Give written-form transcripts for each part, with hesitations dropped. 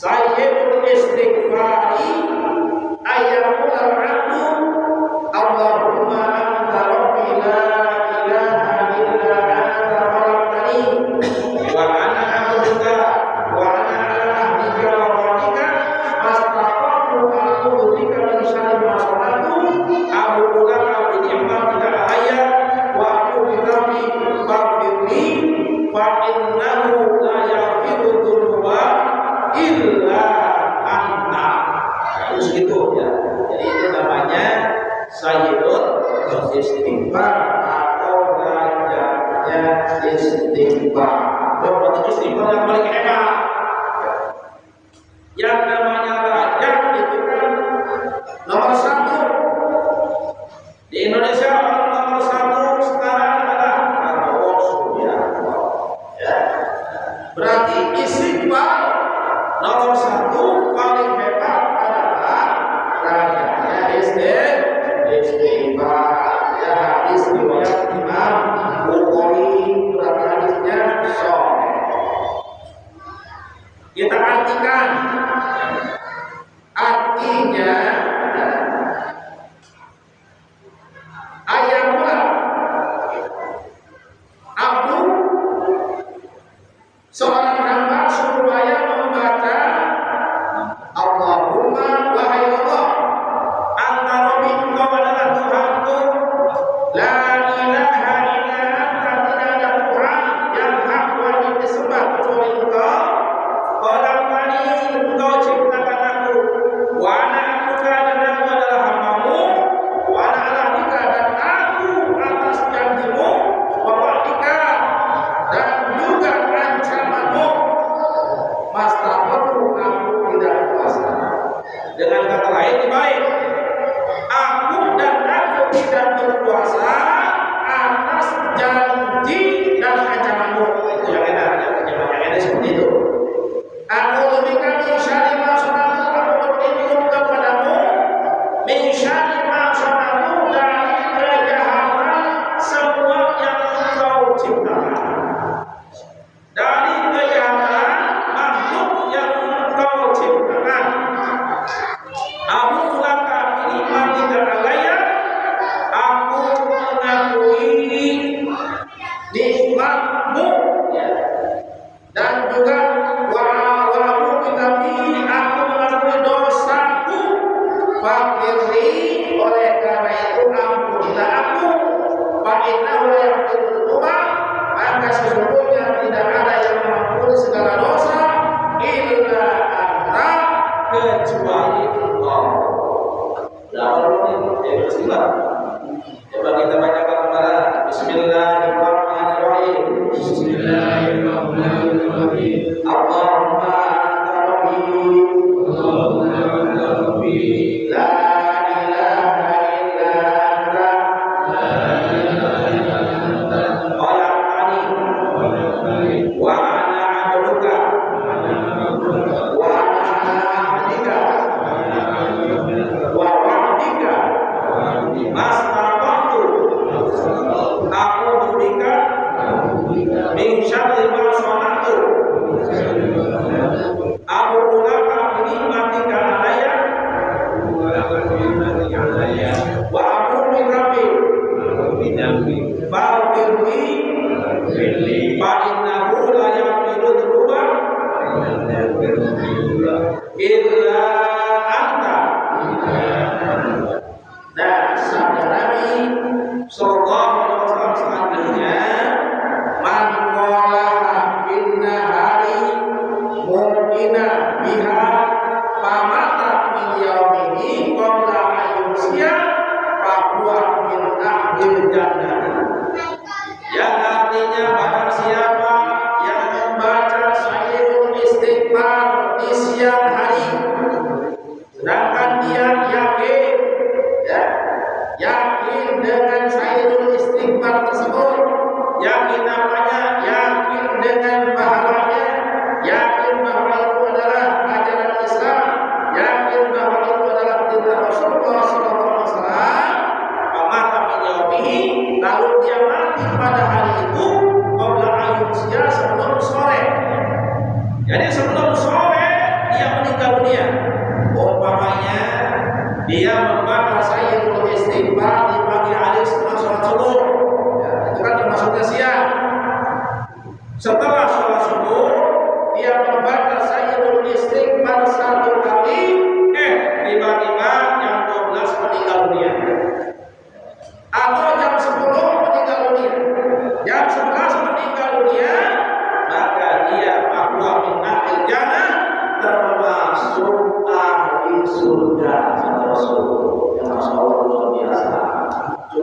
sayyidul istighfari ayamul abdu Allahumma anta rabbi la ilaha illa anta khalaqtani wa ana abduka wa ana ala ahdika wa wa'dika astaqamtu a'udzu bika min syarri ma sana'tu a'udzu laka bi ni'matika alayya wa a'udzu bika faghfirli fa innahu la yaghfiru dzunuba illa anta. Terus gitu ya. Jadi itu namanya sayyidul istighfar atau rajanya istighfar. Berarti istighfar yang paling hebat. Yang namanya raja itu kan nomor 1 di Indonesia. Nomor 1 sekarang adalah Prabowo Subianto. Ya. Berarti istighfar nomor 1 paling hebat adalah rajanya istighfar. Ya, hadis riwayat Imam Bukhari, hadisnya sahih. Kita artikan artinya ayamula abdu seorang hamba supaya membaca Allahumma wahai Allah anta rabbi engkau adalah Tuhanku la ilaha illa anta tidak ada Tuhan yang hak wajib disembah kecuali engkau khalaqtani engkau ciptakan aku wa ana abduka dan aku adalah hambamu wa ana ala ahdika dan aku atas janjimu wa wa'dika dan juga ancamanmu mastaqatu aku tidak kuasa. Dengan kata lain baik aku dan aku tidak berkuasa atas janji dan ancamanmu. Itu yang enak, yang enak seperti itu. Aku lebih kami syari masyarakat aku berlindung kepadamu min syari masyarakat dari kejahatan semua yang engkau ciptakan, dari kejahatan makhluk yang engkau ciptakan. Aku laka binikmatika alayya, aku mengakui nikmatmu dan juga wa'amu bikami aku mengakui dosaku fakirli oleh karena itu ampunilah aku fa'innahu la yaghfiru dzunuba maka sesungguhnya tidak ada yang mengampuni segala dosa illa anta kecuali Allah. Bismillah. Coba kita bacakan kembali. Bismillahirrahmanirrahim. Bismillahirrahmanirrahim. Allahumma anta rabbi la ilaha illa anta khalaqtani wa ana abduka wa ana ala ahdika wa wa'dika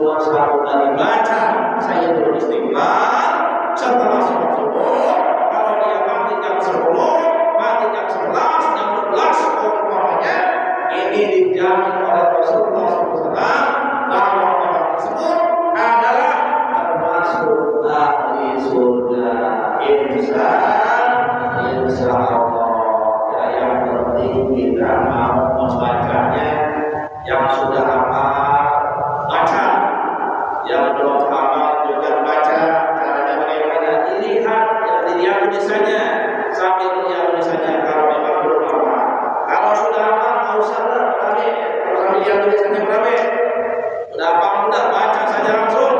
cuma satu kali baca Sayyidul Istighfar setelah sholat subuh. Kalau dia mati jam 10, mati jam 11, jam 12, umpamanya, ini dijamin oleh Rasulullah SAW bahwa orang tersebut adalah termasuk ahli surga. Insya Allah. Ya, yang penting kita mau membacanya. Yang sudah hafal baca, yang belum hafal juga baca. Caranya bagaimana? Dilihat, ya, dilihat tulisannya, sambil lihat tulisannya. Kalau memang belum hafal, kalau sudah hafal nggak usah berapa, kalau sambil lihat tulisannya berapa, udah hafal udah baca saja langsung.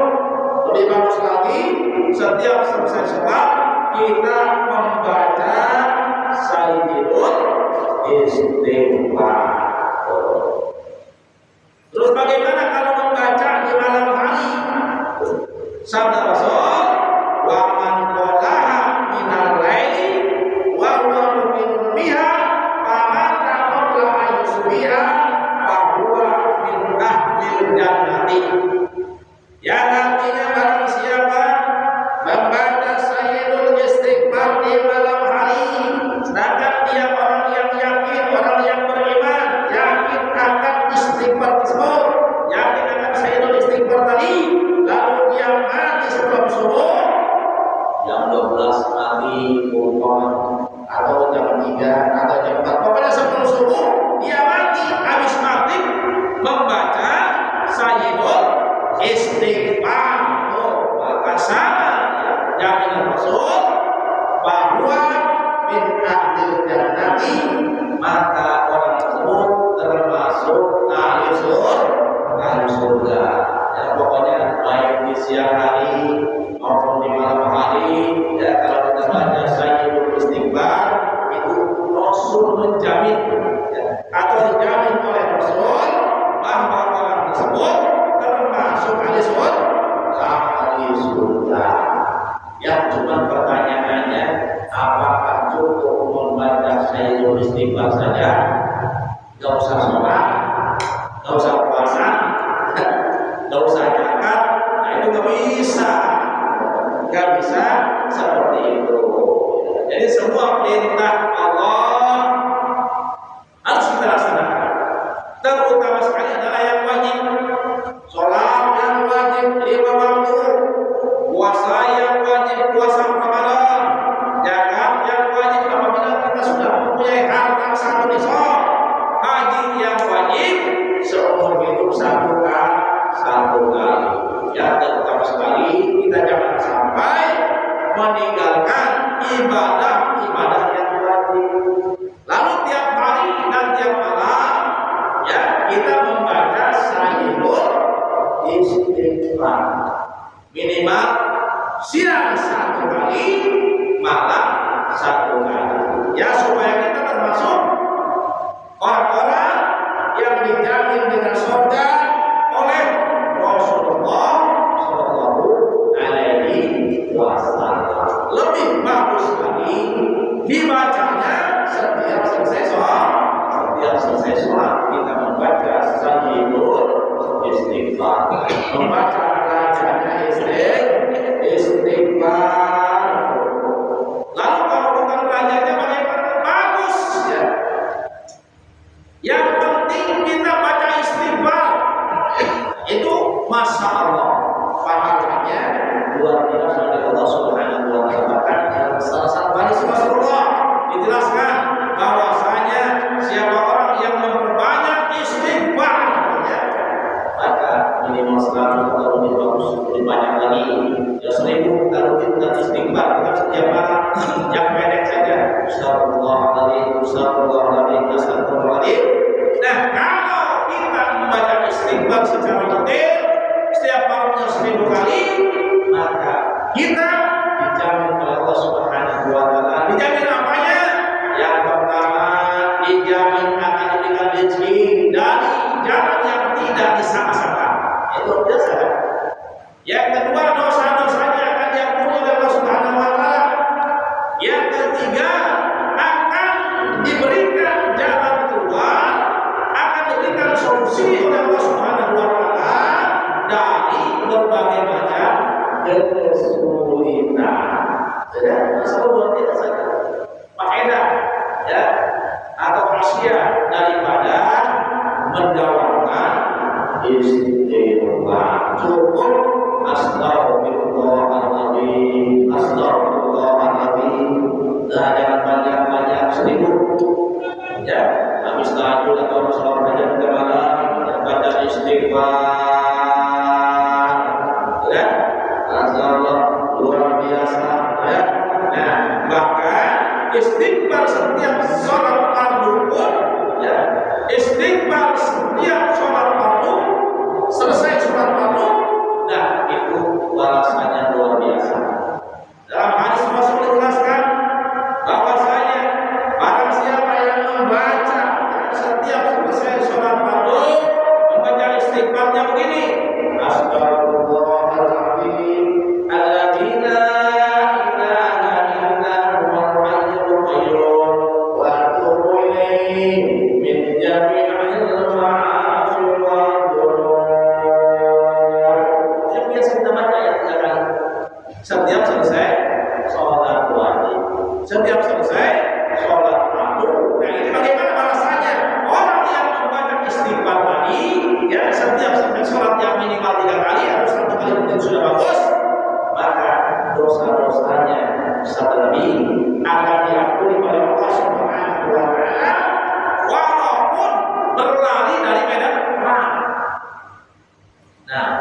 Lebih bagus lagi, setiap selesai sholat kita membaca Sayyidul Istighfar. Terus bagaimana kalau membaca di malam hari? Sabda Rasul, wa man qalaha minal laili wa huwa mu'minun biha famata qabla an yusbiha fa huwa min ahlil jannati. Yang artinya barang siapa membaca Sayyidul Istighfar di malam hari, sedangkan dia orang yang yakin, orang yang beriman, yakin akan istighfar tersebut, yakin akan Sayyidul Istighfar tadi, lalu dia mati sebelum subuh, jam 12 mati atau jam 3 atau jam 4, pokoknya sebelum subuh dia mati, habis mati membaca Sayyidul Istighfar. Maka sama jaminan Rasul bahwa min ahlil jannati, maka orang tersebut termasuk ahli surga. Ya, pokoknya baik di siang hari maupun di malam hari, ya, kalau kita baca Sayyidul Istighfar itu Rasul menjamin, ya, atau dijamin oleh Rasul bahwa orang tersebut termasuk ahli surga. Yang cuma pertanyaannya, apakah cukup membaca Sayyidul Istighfar saja? Gak usah sholat, gak usah puasa, gak usah zakat. Nah, itu gak bisa seperti itu. Jadi semua perintah Allah harus kita laksanakan. Terutama sekali adalah yang wajib. Sholat yang wajib 5 waktu, puasa yang wajib, puasa Ramadan, zakat yang wajib apabila kita sudah mempunyai harta 1 nisab, haji yang wajib seumur hidup 1 kali. Ya, terutama sekali kita jangan sampai meninggalkan ibadah yang wajib. Lalu tiap hari dan tiap malam, ya, kita membaca Sayyidul Istighfar minimal siang 1 kali, malam 1 kali, ya, supaya kita termasuk orang-orang yang dijamin dengan surga oleh Rasulullah Shallallahu Alaihi Wasallam. Lebih bagus lagi dibacanya setiap selesai sholat kita membaca Sayyidul Istighfar, membaca bacanya istighfar. Lalu kalau bukan belajarnya bagaimana? Bagus, ya. Yang penting kita baca istighfar itu, masya Allah, pahalanya luar biasa dari Allah Subhanahu wa Ta'ala. Bahkan dalam salah satu hadis Rasulullah dijelaskan bahwasanya siapa orang yang memperbanyak istighfar, ya, maka minimal 100 atau lebih bagus, lebih banyak lagi, ya 1000 kalau kita istighfar kita setiap malam. Yang pendek saja, Astagfirullahaladzim, Astagfirullahaladzim, Astagfirullahaladzim. Nah, kalau kita membaca istighfar secara detail setiap malamnya 1000 kali, maka kita dijamin oleh Allah Subhanahu wa Ta'ala. Dijamin apanya? Yang pertama, dijamin akan diberikan rezeki dari jalan yang tidak disangka-sangka. Itu biasa. Yang kedua, dosa-dosanya akan diampuni oleh Allah Subhanahu wa Ta'ala. Yang ketiga, akan diberikan jalan keluar, akan diberikan solusi oleh Allah Subhanahu wa Ta'ala dari istighfar. Cukup astagfirullahaladzim, astagfirullahaladzim. Nah, jangan banyak-banyak, 1000. Ya, habis tahajud atau sholat hajat kemarin baca istighfar. Ya, Allah luar biasa. Ya, nah bahkan istighfar setiap sholat fardu pun, ya, istighfar setiap sholat fardu, selesai sholat fardu, nah itu balasannya luar biasa. Dalam hadis Rasul dijelaskan bahwasanya barang siapa yang membaca setiap selesai sholat fardu membaca istighfarnya begini, astagfirullahaladzim alladzi la ilaha illa huwal hayyul qayyum wa atubu ilaihi min jami'il ma'asi wal dhunub. Yang biasa kita baca ya, setiap selesai sholat wajib, setiap selesai sholat fardu. Nah ini bagaimana balasannya? Orang yang membaca istighfar tadi, ya setiap sholat yang minimal 3 kali atau 1 kali mungkin sudah bagus, maka dosa-dosanya selebih akan diampuni oleh Allah Subhanahu wa Ta'ala, walaupun berlari dari medan perang. Nah,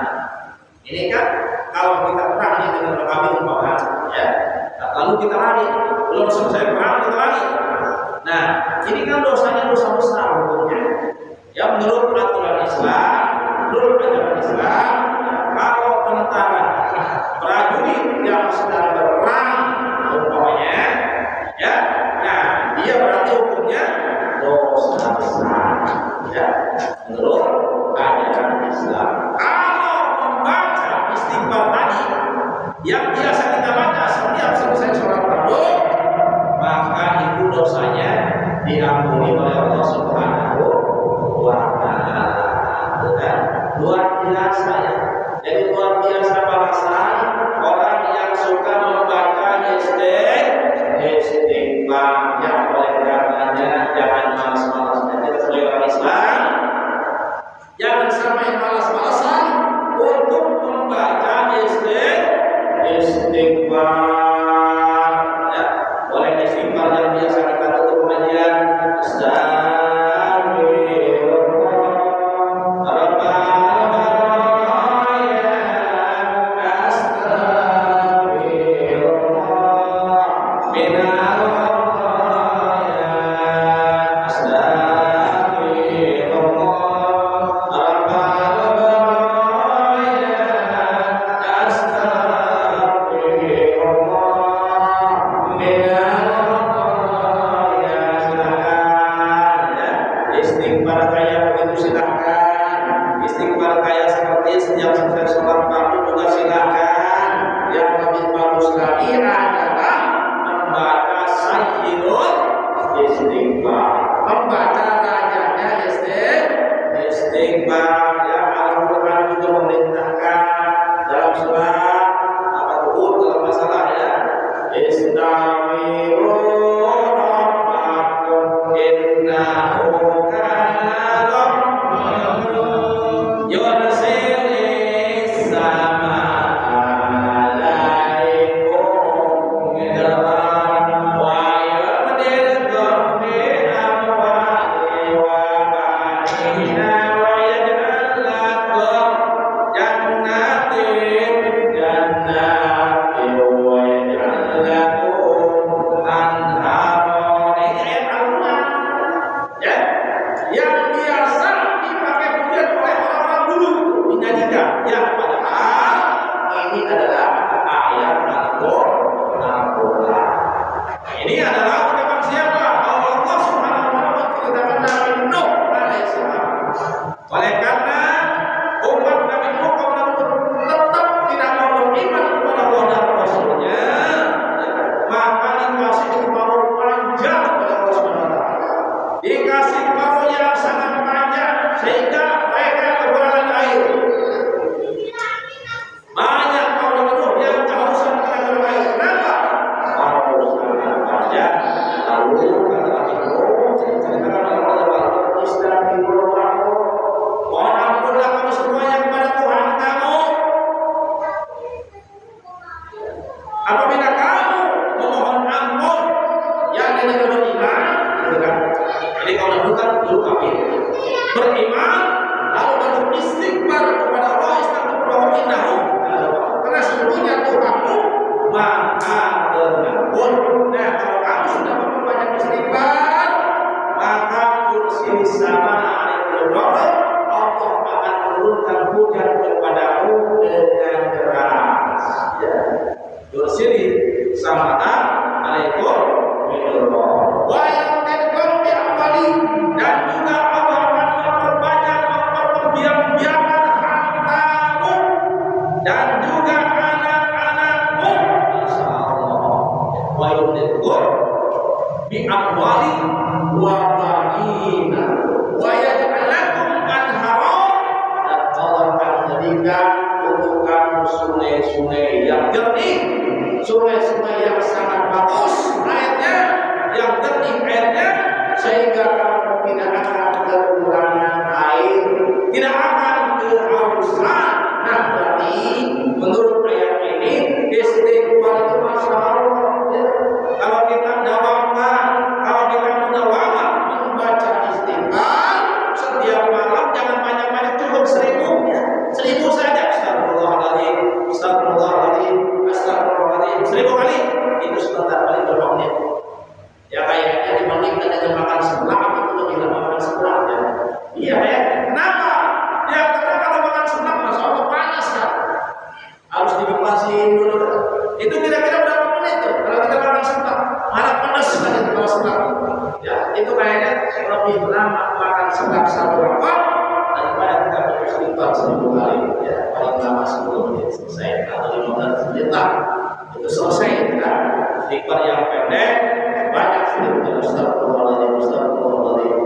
ini kan kalau kita perang dengan berkabin umpamanya, ya, lalu kita lari, belum selesai perang kita lari. Nah, ini kan dosanya dosa besar hukumnya. Ya, menurut aturan Islam, menurut ajaran Islam, kalau tentara prajurit yang sedang berperang umpamanya, ya, nah dia berarti hukumnya dosa besar. Ya, menurut ajaran Islam. Kalau membaca istighfar tadi yang biasa kita baca setiap selesai sholat fardu, maka itu dosanya diampuni oleh Allah Subhanahu wa Ta'ala. Luar biasa ya. Jadi luar biasa balasan orang yang suka membaca istighfar. Yang oleh karenanya jangan malas-malas. Kita sebagai orang Islam jangan sampai malas-malasan untuk membaca istighfar. Ya, boleh istighfar yang biasa kita tutup pengajian. Istighfar kayak begitu silakan. Istighfar kayak seperti setiap selesai sholat fardu juga silakan. Yang lebih bagus lagi adalah membaca sayyidul istighfar, membaca rajanya istighfar. Ya, Al-Quran juga memerintahkan dalam surat Al-Hud dalam masalah ya, istaghfiru rabbakum innahu sama Allah akan menurunkan hujan kepadamu dengan deras. Ya. Yusiri sama alaikum wa yamdadkum bi amwali, dan juga Allah akan memperbanyak memperbiak-biakkan hartamu dan juga anak-anakmu, insyaallah. Wa yamdadkum bi amwali wa banina wa yaj'al lakum anhara, dan Allah akan menjadikan untuk kamu sungai-sungai yang jernih, sungai-sungai yang sangat bagus airnya, yang jernih airnya, sehingga kamu tidak akan kekurangan air, tidak akan kehausan. Nah, berarti menurut ayat ini istighfar itu masya Allah. Ya. Kalau kita dawamkan, kalau kita mudawamah membaca istighfar setiap malam, jangan banyak-banyak, cukup 1000 ya. 1000 saja. Astagfirullahaladzim, astagfirullahaladzim, astagfirullahaladzim, 1000 kali. Itu sebentar kali berdoanya. Ya kayaknya dibandingkan dengan makan seblak itu lebih lama makan seblak ya. Iya ya. Kenapa? Ya karena kalau makan seblak masya Allah panas kan. Harus dibekasin dulu. Itu kira-kira berapa menit tuh? Kalau kita makan seblak, mana panas kan itu kalau seblak. Ya itu kayaknya lebih lama makan seblak 1 waktu daripada kita beristighfar 1000 kali. Ya paling lama 10 menit selesai atau 15 menit lah. Itu selesai kan. Istighfar yang pendek banyak sudah astagfirullahaladzim, astagfirullahaladzim.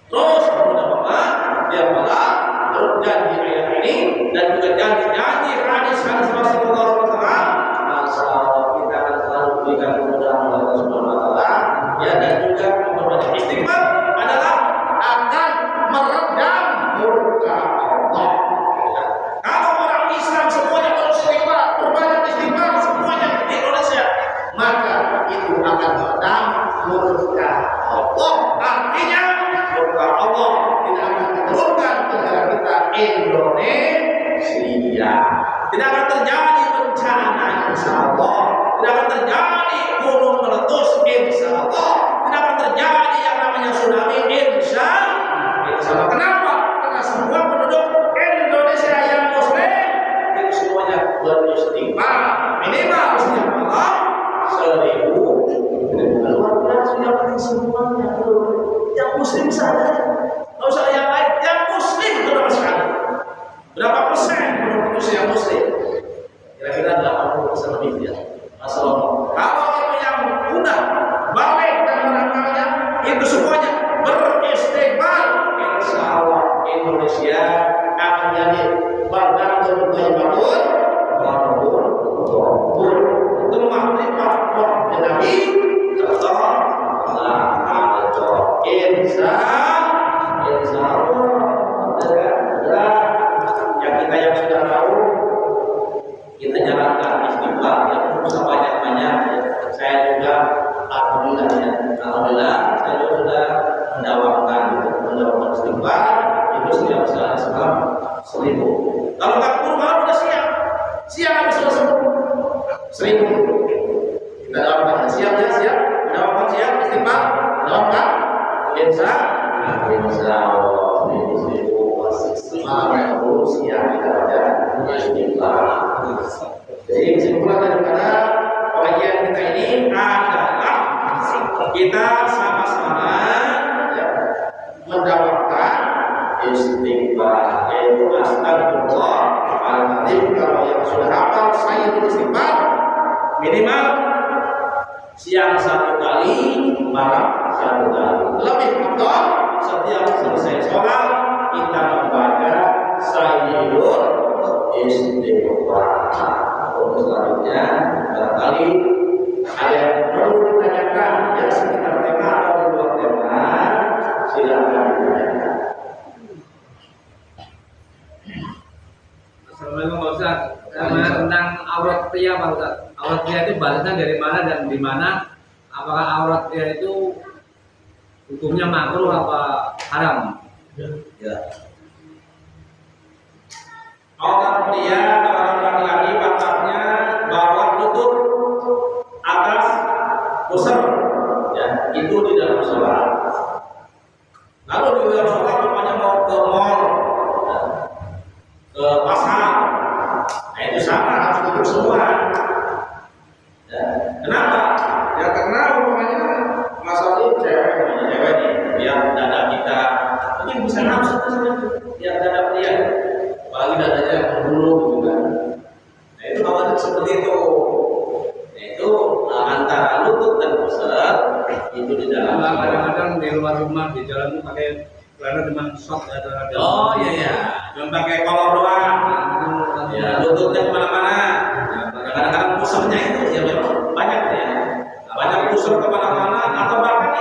Terus mudah-mudahan dia malah terjanji ayat ini dan juga janji-janji hadis-hadis Rasulullah SAW. Masya Allah kita akan selalu berikan kemudahan oleh Allah Subhanahu Wa Taala. Ya, dan juga memperbanyak istighfar adalah akan meredam murka Allah. Ya. Kalau orang Islam semuanya beristighfar, berbanyak istighfar semuanya di Indonesia, maka itu akan meredam murka Allah. Artinya murka Allah tidak akan diturunkan ke negara kita Indonesia. Tidak akan terjadi bencana insyaallah. Tidak akan terjadi gunung meletus insyaallah. Tidak akan terjadi yang namanya tsunami insyaallah. Kenapa? Karena semua penduduk Indonesia yang muslim itu semuanya beristighfar minimal setiap malam 1000. Luar biasa yang penting semuanya yang muslim saja, nggak usah yang lain, yang muslim berapa sekali, berapa persen penduduk yang muslim? Kira-kira 80% lebih ya. Masalah. Kalau itu yang udah balik dan menangkalnya itu semuanya beristighfar, insyaallah Indonesia akan jadi badan berbatul tempat lipat waktu Nabi yang sudah tahu kita jalankan istighfar yang sebanyak-banyak. Saya juga alhamdulillah saya juga sudah mendawamkan istighfar itu setiap saat semalam 1000. Kalau nggak kurang udah siap habis selesai 1000. Kita dawamkan siap dawamkan siap istighfar dawamkan biasa malam yang buruk siang kita baca istighfar. Jadi kesimpulan daripada pengajian kita ini adalah kita sama-sama mendapatkan istighfar, yaitu astagfirullahaladzim. Kalau yang sudah hafal saya istighfar minimal siang 1 kali, malam 1 kali. Lebih betul setiap selesai sholat kita membaca sayyidul istighfar. Untuk selanjutnya barangkali ada yang perlu ditanyakan yang sekitar tema atau di luar tema, silakan ditanyakan. Assalamualaikum Pak Ustaz. Tentang aurat pria Pak Ustaz. Aurat pria itu batasnya dari mana dan di mana? Apakah aurat pria itu hukumnya makruh apa haram? Ya. Aurat pria kalau laki-laki batasnya bawah lutut, atas pusar, ya itu di dalam sholat. Lalu di dalam sholat umpamanya mau ke mall, ke pasar, nah itu sama harus duduk semua. Ya. Kenapa? Ya karena umpamanya masalah ini cewek nih, biar dada kita mungkin bisa nafsu biar dada pria, apalagi dadanya berbulu gitu kan. Nah itu khawatir seperti itu. Nah, itu antara lutut dan pusat itu di dalam. Kadang-kadang di luar rumah di jalan tuh pakai celana cuma sok atau ada. Oh iya ya, cuma pakai kolor doang. Ya lututnya kemana-mana. Kadang-kadang pusatnya itu ya memang banyak ya. Banyak pusat kemana-mana atau bahkan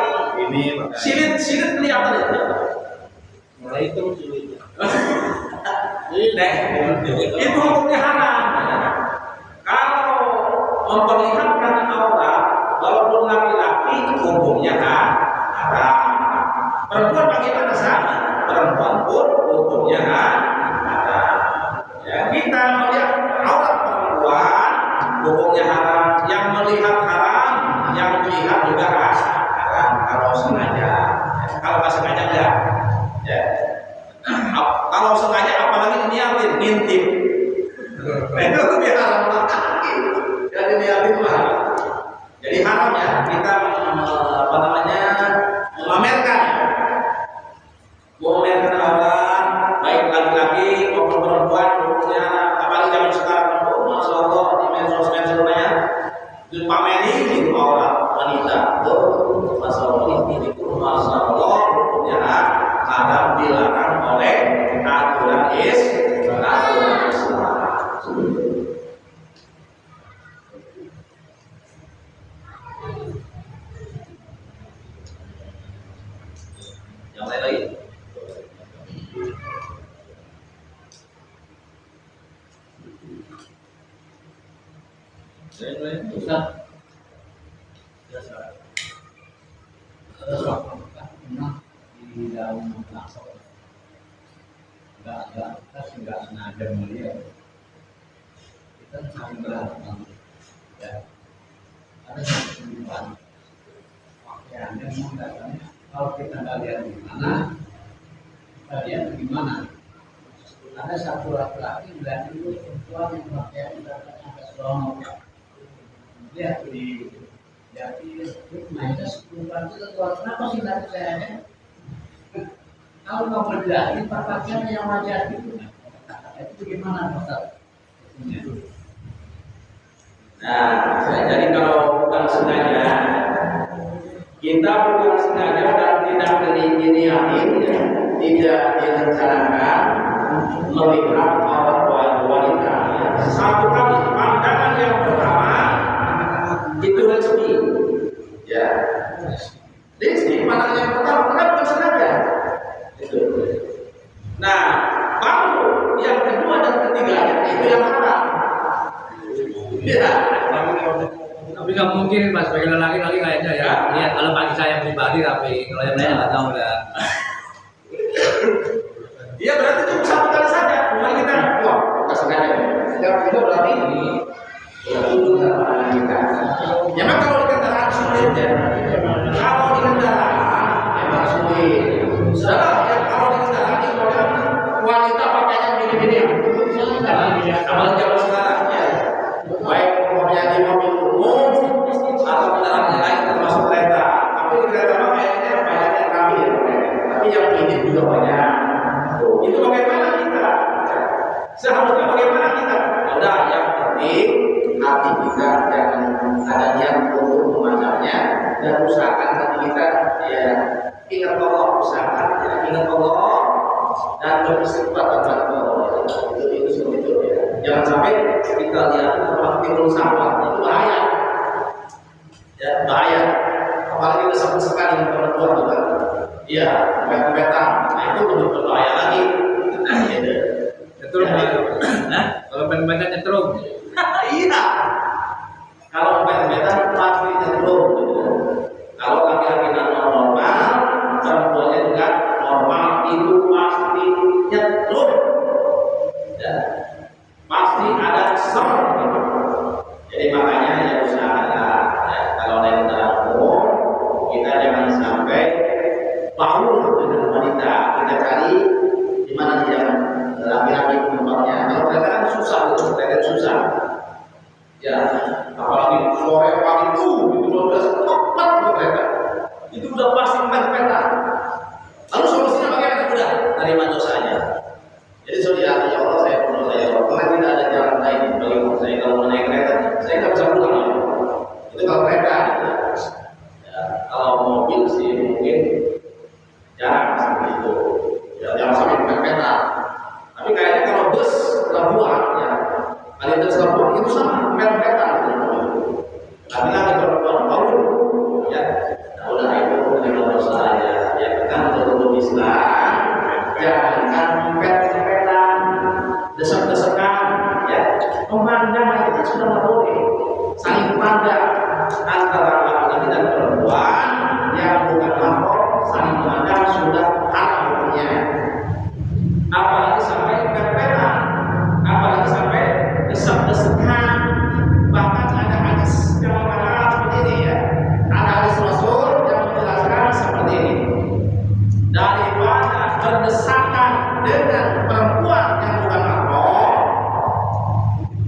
ini silit kelihatan itu. Mulai itu silit. Itu hukumnya haram. Kalau memperlihatkan aurat, walaupun laki-laki hukumnya haram. Perempuan bagaimana sama? Perempuan pun hukumnya haram. Ya, kita melihat aurat perempuan hukumnya haram. Yang melihat haram, yang melihat juga haram. Kalau sengaja, kalau nggak sengaja enggak. Ya. Kalau sengaja apalagi niatin ngintip. Itu lebih haram lagi. Jadi niatin lah. Jadi haram ya kita memamerkan aurat baik laki-laki maupun perempuan hukumnya apalagi zaman sekarang masya Allah di medsos ya itu pamerin aurat wanita masya Allah itu masya Allah hukumnya haram dilarang oleh aturan Islam. Yang lain lagi? Ustaz, ada suatu pernah di dalam langsung nggak sengaja melihat kita saling berantem ya ada satu kehidupan pakaiannya memang katanya kalau kita nggak lihat di mana kita lihat di mana ada satu laki-laki dan itu perempuan yang pakaian katanya agak selonok ya lihat di jadi mainnya perempuan itu keluar kenapa sih dari saya kalau mau berjalan pakaian yang wajar itu gimana Ustaz? Nah, jadi kalau bukan sengaja, kita bukan sengaja dan tidak diniatin, tidak direncanakan melihat aurat wanita. Satu kali pandangan yang pertama itu rezeki, ya. Rezeki pandangan yang pertama karena bukan sengaja. Itu. Nah, baru yang kedua dan ketiganya itu yang haram. Ya. Tapi nggak mungkin mas sebagai laki-laki kayaknya ya. Lihat kalau bagi saya pribadi tapi kalau yang lain nggak tahu dah. Iya berarti cuma satu kali saja. Mulai kita wah kita sengaja. Yang kedua berarti ini ya itu kita. Ya memang kalau di kendaraan sulit ya. Kalau di kendaraan memang sulit. Saudara ya kalau di kendaraan itu wanita pakainya begini-begini ya. Apalagi zaman sekarang ya. Baik umpamanya di mobil umum atau kendaraan lain termasuk kereta. Tapi di kereta pakaiannya banyaknya rapi ya. Tapi yang ini juga banyak. Itu bagaimana kita? Seharusnya bagaimana kita? Udah yang penting hati kita jangan ada niat untuk memandangnya dan usahakan hati kita ya ingat Allah, usahakan ya, ingat Allah dan beristighfar kepada Allah. Itu seperti itu ya. Jangan sampai kita lihat orang timbul sampah itu bahaya. Ya bahaya. Apalagi kesempatan sekali perempuan juga. Iya, pempet-pempetan. Nah itu lebih berbahaya lagi. Nah, gitu. Nyetrum nah, kalau pempet-pempetan nyetrum. Iya. Kalau pempet-pempetan pasti nyetrum. Kalau laki-laki normal, perempuannya juga normal itu pasti nyetrum. Ya. Pasti ada ser. Jadi makanya ya usahakanlah ya, kalau naik kendaraan umum kita jangan sampai baur dengan Anda cari di mana dia laki-laki penumpangnya. Kalau kereta kan susah, itu kereta susah. Ya, apalagi sore pagi itu 12 tepat kereta. Itu udah pasti kereta. Lalu solusinya bagaimana? Udah terima dosanya. Jadi saudara, ya Allah saya penuh saya Allah. Karena tidak ada jalan lain bagi saya kalau naik kereta, saya nggak bisa pulang. Itu kalau kereta. Ya, kalau mobil sih mungkin jarang seperti itu. Ya, jangan sampai dengan kereta. Tapi kayaknya kalau bus pelabuhan, ya, kalian pelabuhan itu sama kereta. Tapi lagi pelabuhan baru, ya. Nah, udah itu dengan dosa ya kan untuk Islam. Jangan mempet-mempetan, desek-desekan, ya. Pemandangan itu kan sudah nggak boleh. Saling pandang antara laki-laki dan perempuan yang bukan mahram, saling pandang sudah haram hukumnya. Apalagi sampai mempet-mempetan, apalagi sampai desek-desekan. Bahkan ada hadis yang mengatakan seperti ini, ya. Ada hadis Rasul yang menjelaskan seperti ini. Daripada berdesakan dengan perempuan yang bukan mahram,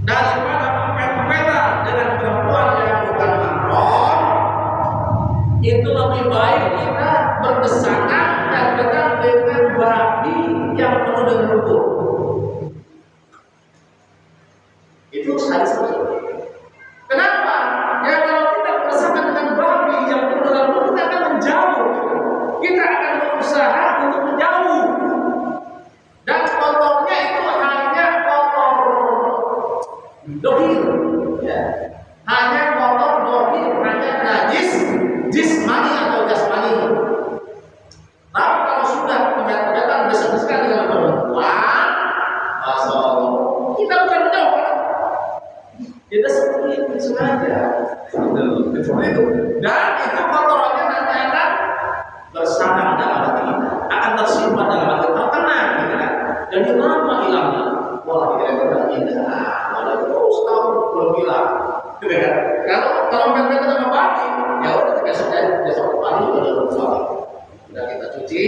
daripada mempet-mempetan dengan perempuan yang bukan mahram, itu lebih baik kita berdesakan dan dekat dengan babi yang penuh dengan lumpur. Itu hadis Rasul. Kenapa? Ya kalau kita berdesakan dengan babi yang penuh dengan lumpur, kita akan menjauh. Kita akan berusaha untuk menjauh. Dan kotornya itu hanya kotor dohir, ya. Hanya kotor dohir, hanya najis jismani atau jasmani. Tapi kalau sudah menyatakan desek-desekan dengan perempuan, Masya Allah, kita bukan menjauh. Kita seperti itu sengaja. Seperti itu. Dan itu kotorannya nanti akan bersandar dalam hati kita, akan tersimpan dalam hati, terkenang, gitu kan? Dan itu lama hilangnya. Wah, kita indah. Malah terus tahun belum hilang, gitu kan? Kalau mempet sama pagi, ya udah besok pagi udah lupa. Udah kita cuci,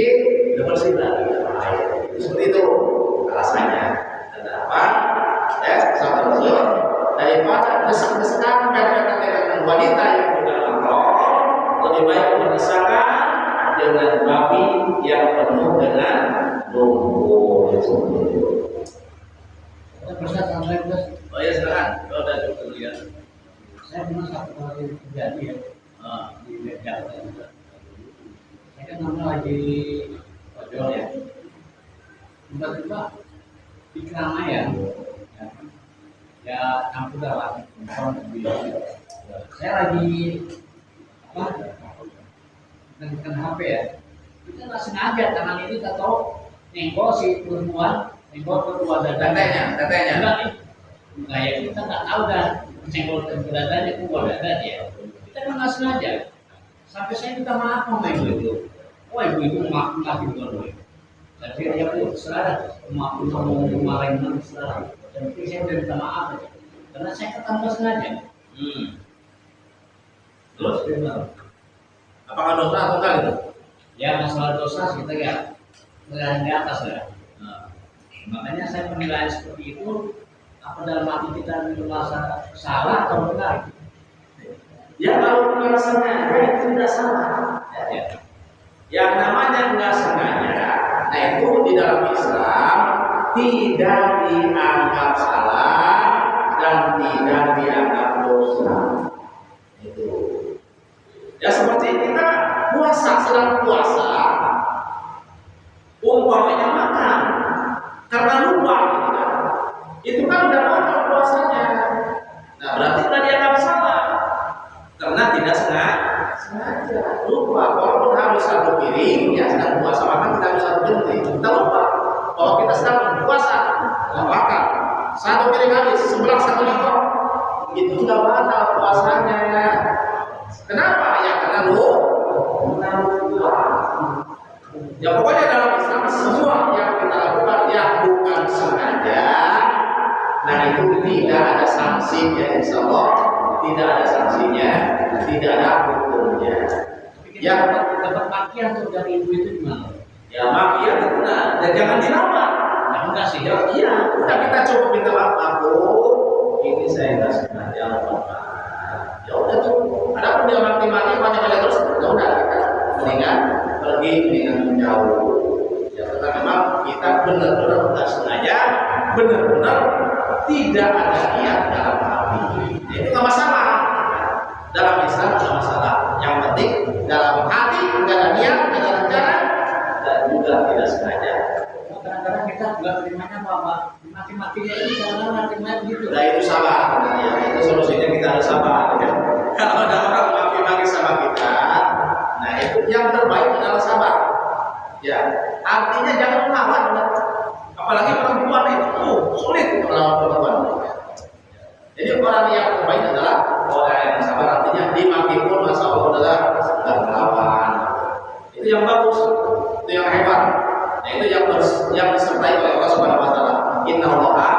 udah bersih lagi dalam air. Seperti itu alasannya. Kenapa? Ya, sama Rasul. Daripada desek-desekan mempet dengan wanita yang bukan mahram, lebih baik berdesakan dengan babi yang penuh dengan lumpur. Ustaz, sampai Ustaz. Oh ya silakan. Oh, udah cukup lihat. Saya pernah satu kali terjadi ya di Jakarta. Saya kan namanya lagi ojol ya. Tiba-tiba di keramaian ya campur dalam saya lagi dengan HP ya. Kita nggak sengaja tangan ini kita tahu nenggol si perempuan, nenggol kedua dadanya. Enggak ya, kita nggak tahu dan nenggol kedua dadanya kedua dada ya. Kita kan nggak sengaja. Sampai saya minta maaf sama ibu itu. Oh ibu itu maaf juga. Tapi ya bu, saudara, maaf mau kemarin saudara. Tapi saya udah minta maaf aja. Karena saya ketemu sengaja. Terus apakah dosa atau enggak itu? Ya masalah dosa kita ya berada di atas ya. Makanya saya penilaian seperti itu, apa dalam hati kita merasa salah atau enggak? Ya kalau merasa sengaja itu tidak salah. Ya. Yang namanya enggak sengaja, nah itu di dalam Islam tidak dianggap salah dan tidak dianggap dosa. Itu. Ya seperti kita puasa, sedang puasa, umpamanya makan karena lupa, gitu kan? Itu kan udah batal puasanya. Nah berarti tadi dianggap salah karena tidak sengaja lupa. Walaupun harus satu piring, ya sedang puasa makan kita harus satu piring, kita lupa. Kalau kita sedang puasa, makan satu piring habis, sebelah satu liter, itu sudah batal puasanya. Kenapa? Ya karena lupa. Ya pokoknya dalam Islam semua yang kita lakukan yang bukan sengaja, nah itu tidak ada sanksinya, insya Allah tidak ada sanksinya, tidak ada hukumnya. Yang dapat pakaian tuh dari ibu itu gimana? Ya Ya maaf ya benar, dan jangan dilawan. Jangan kasih ya. Iya, udah kita cukup minta maaf aku. Ini saya nggak sengaja, maaf. Ya udah cukup. Ada pun dia mati-mati banyak kali terus, ya udah kan. Mendingan pergi, mendingan menjauh. Ya karena memang kita benar-benar nggak sengaja, benar-benar tidak ada niat dalam hati. Itu nggak masalah. Dalam Islam nggak masalah. Yang penting dalam hati nggak ada niat, nggak ada rencana, dan juga tidak sengaja. Kadang-kadang kita nggak terimanya apa, mati-matinya ini kadang-kadang terimanya begitu. Nah itu sabar, ya. Itu solusinya kita harus sabar. Ya. Kalau ada orang maki-maki sama kita, nah itu yang terbaik adalah sabar. Ya, artinya jangan melawan. Apalagi perempuan itu sulit melawan perempuan. Jadi orang yang terbaik adalah orang yang sabar. Artinya dimaki pun masa Allah adalah tidak melawan. Itu yang bagus, itu yang hebat. Nah itu yang disertai oleh Allah Subhanahu Wa Taala. Inna Allaha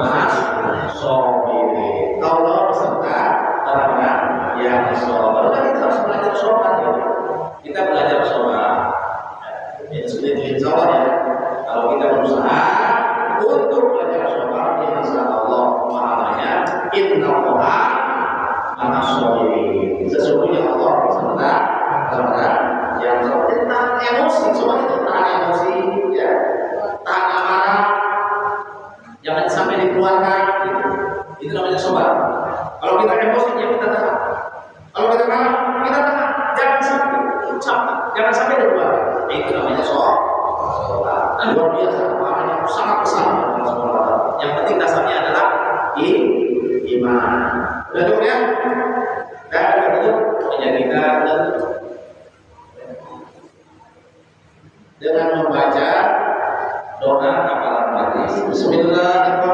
ma'as-sabirin. Allah beserta orang-orang yang sabar. Lalu kita harus belajar sabar. Ya. Kita belajar sabar. Itu sudah insya Allah ya. Kalau kita berusaha untuk belajar sabar, insya Allah pahalanya Inna Allaha ma'as-sabirin. Sesungguhnya Allah beserta orang-orang yang tahan emosi. Semua itu tahan emosi, ya. Tahan amarah. Jangan sampai dikeluarkan. Itu namanya sabar. Kalau kita emosi, ya kita tahan. Kalau kita marah, kita tahan. Jangan sampai ucapkan, jangan sampai dikeluarkan. Itu namanya sabar. Luar biasa, maknanya sangat besar. Yang penting dasarnya adalah iman. Udah cukup ya? Dan begitu pokoknya kita dengan membaca doa kafalah majlis. Bismillahirrahmanirrahim.